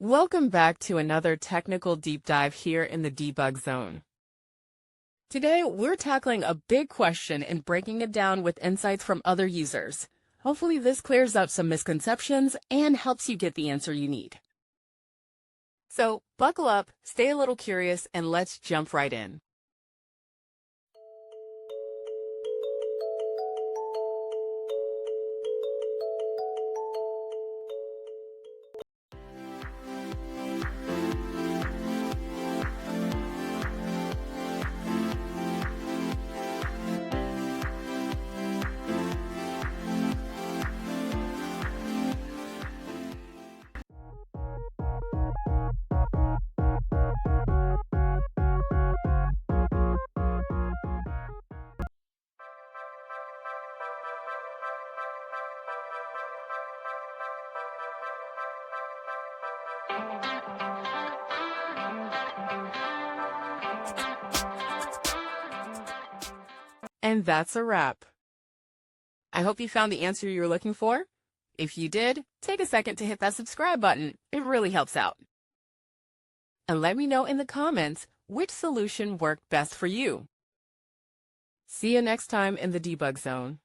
Welcome back to another technical deep dive here in the debug zone. Today, we're tackling a big question and breaking it down with insights from other users. Hopefully this clears up some misconceptions and helps you get the answer you need. So buckle up, stay a little curious, and let's jump right in. And that's a wrap. I hope you found the answer you were looking for. If you did, take a second to hit that subscribe button. It really helps out. And let me know in the comments which solution worked best for you. See you next time in the debug zone.